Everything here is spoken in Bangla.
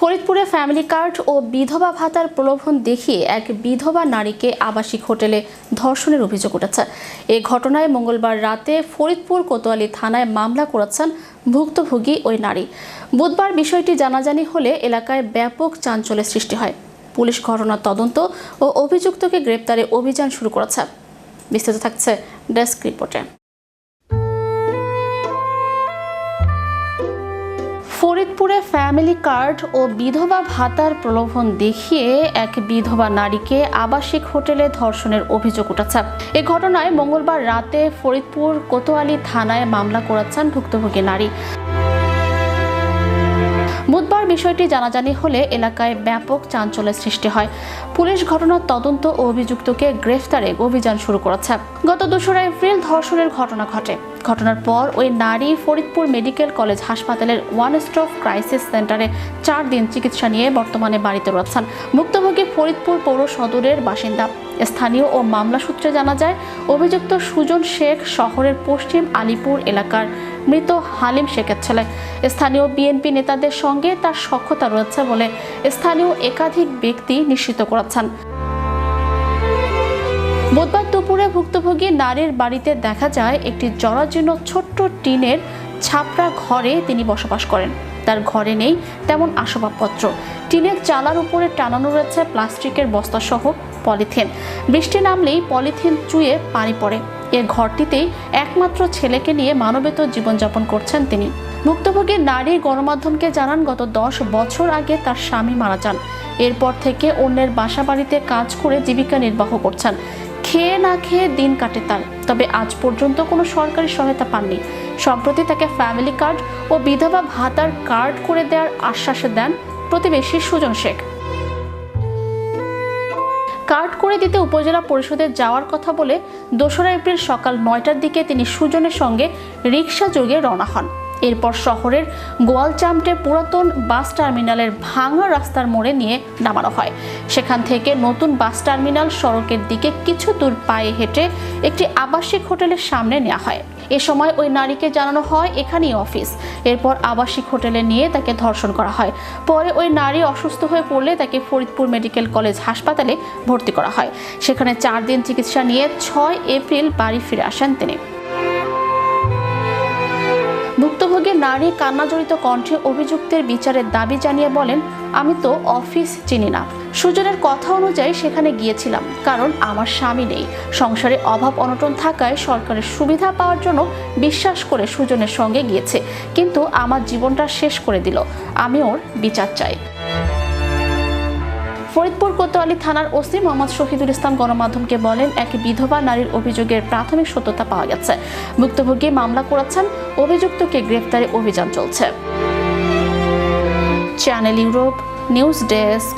ফরিদপুরে ফ্যামিলি কার্ড ও বিধবা ভাতার প্রলোভন দেখিয়ে এক বিধবা নারীকে আবাসিক হোটেলে ধর্ষণের অভিযোগ উঠেছে। এই ঘটনায় মঙ্গলবার রাতে ফরিদপুর কোতোয়ালি থানায় মামলা করেছেন ভুক্তভোগী ওই নারী। বুধবার বিষয়টি জানাজানি হলে এলাকায় ব্যাপক চাঞ্চল্যের সৃষ্টি হয়। পুলিশ ঘটনার তদন্ত ও অভিযুক্তকে গ্রেপ্তারে অভিযান শুরু করেছে। বিস্তারিত থাকছে ডেস্ক রিপোর্টে। ফরিদপুরে ফ্যামিলি কার্ড ও বিধবা ভাতার প্রলোভন দেখিয়ে এক বিধবা নারীকে আবাসিক হোটেলে ধর্ষণের অভিযোগ উঠেছে। এই ঘটনায় মঙ্গলবার রাতে ফরিদপুর কোতোয়ালি থানায় মামলা করেছেন ভুক্তভোগী নারী। বুধবার বিষয়টি জানাজানি হলে এলাকায় ব্যাপক চাঞ্চল্যের সৃষ্টি হয়। পুলিশ ঘটনার তদন্ত ও অভিযুক্তকে গ্রেফতারে অভিযান শুরু করেছে। গত 2 এপ্রিল ধর্ষণের ঘটনা ঘটে। ঘটনার পর ওই নারী ফরিদপুর মেডিকেল কলেজ হাসপাতালের ওয়ান স্টপ ক্রাইসিস সেন্টারে 4 দিন চিকিৎসা নিয়ে বর্তমানে বাড়িতে রয়েছেন। ভুক্তভোগী ফরিদপুর পৌর সদরের বাসিন্দা। স্থানীয় ও মামলা সূত্রে জানা যায়, অভিযুক্ত সুজন শেখ শহরের পশ্চিম আলিপুর এলাকার মৃত হালিম শেখের ছেলে। স্থানীয় বিএনপি নেতাদের সঙ্গে তার সখ্যতা রয়েছে বলে স্থানীয় একাধিক ব্যক্তি নিশ্চিত করেছেন। বুধবার দুপুরে ভুক্তভোগী নারীর বাড়িতে দেখা যায় একটি জরাজীর্ণ ছোট্ট টিনের ছাপড়া ঘরে তিনি বসবাস করেন। তার ঘরে নেই তেমন আসবাবপত্র। টিনের চালার উপরে টানানো রয়েছে প্লাস্টিকের বস্তাসহ পলিথিন। বৃষ্টি নামলেই পলিথিন চুয়ে পানি পড়ে। এর ঘরটিতেই একমাত্র ছেলেকে নিয়ে মানবেতর জীবনযাপন করছেন তিনি। ভুক্তভোগী নারী গণমাধ্যমকে জানান, গত 10 বছর আগে তার স্বামী মারা যান। এরপর থেকে অন্যের বাসা বাড়িতে কাজ করে জীবিকা নির্বাহ করছেন। খেয়ে না খেয়ে দিন কাটে তার। তবে আজ পর্যন্ত কোনো সরকারি সহায়তা পাননি। সম্প্রতি তাকে ফ্যামিলি কার্ড ও বিধবা ভাতার কার্ড করে দেওয়ার আশ্বাস দেন প্রতিবেশী সুজন শেখ। কার্ড করে দিতে উপজেলা পরিষদে যাওয়ার কথা বলে 2 এপ্রিল সকাল 9টার দিকে তিনি সুজনের সঙ্গে রিকশা যোগে রওনা হন। এরপর শহরের গোয়ালচামটে পুরাতন বাস টার্মিনালের ভাঙা রাস্তার মোড়ে নিয়ে নামানো হয়। সেখান থেকে নতুন বাস টার্মিনাল সড়কের দিকে কিছু দূর পায়ে হেঁটে একটি আবাসিক হোটেলের সামনে নেওয়া হয়। এ সময় ওই নারীকে জানানো হয় এখানেই অফিস। এরপর আবাসিক হোটেলে নিয়ে তাকে ধর্ষণ করা হয়। পরে ওই নারী অসুস্থ হয়ে পড়লে তাকে ফরিদপুর মেডিকেল কলেজ হাসপাতালে ভর্তি করা হয়। সেখানে 4 দিন চিকিৎসা নিয়ে 6 এপ্রিল বাড়ি ফিরে আসেন তিনি। ভুক্তভোগী নারী কান্নাজড়িত কণ্ঠে অভিযুক্তের বিচারের দাবি জানিয়ে বলেন, আমি তো অফিস চিনি না। সুজনের কথা অনুযায়ী সেখানে গিয়েছিলাম, কারণ আমার স্বামী নেই। সংসারে অভাব অনটন থাকায় সরকারের সুবিধা পাওয়ার জন্য বিশ্বাস করে সুজনের সঙ্গে গিয়েছে, কিন্তু আমার জীবনটা শেষ করে দিল। আমি ওর বিচার চাই। ফরিদপুর কোতোয়ালি থানার ওসি মোহাম্মদ শহীদুল ইসলাম গণমাধ্যমকে বলেন, এক বিধবা নারীর অভিযোগের প্রাথমিক সত্যতা পাওয়া গেছে। ভুক্তভোগী মামলা করেছেন। অভিযুক্তকে গ্রেফতারে অভিযান চলছে। Channel Europe news desk.